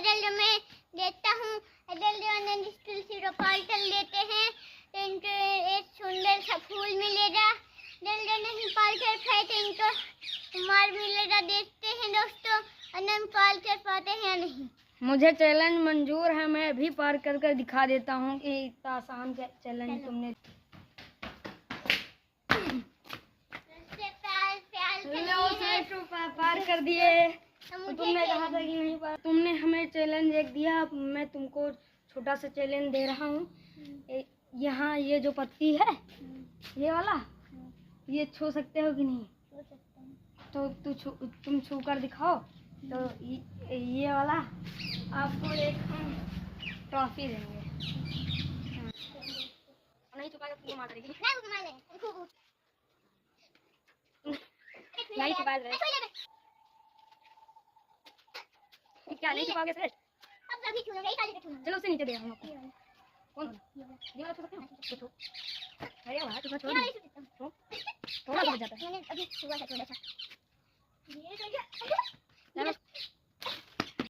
जल्द में देता हूँ। जल्द तुलसी रोपाल कर लेते हैं तो इनको एक सुंदर सा फूल मिलेगा। जल्द नहीं पाल कर खाए तो इनको मार मिलेगा। देखते हैं दोस्तों अनंत पाल कर पाते हैं या नहीं। मुझे चैलेंज मंजूर है, मैं भी पार कर कर दिखा देता हूँ कि इतना आसान चैलेंज तुमने पार कर दिए। तो तुमने कहा था कि नहीं पार। तुमने हमें चैलेंज एक दिया, अब मैं तुमको छोटा सा चैलेंज दे रहा हूँ। यहाँ ये जो पत्ती है ये वाला, ये छू सकते हो कि नहीं? तो तुम छू कर दिखाओ। तो ये वाला आपको एक हम ट्रॉफी देंगे। नहीं छुपाएगा तो मार देगी। नहीं छुपाए क्या नहीं छुपाओगे सर? चलो उससे नीचे दे हम आपको। कौन ये वाला छू सकते हो? अरे वाह तुम छोड़ दो, थोड़ा बच जाता है। अभी छुआ था थोड़ा सा।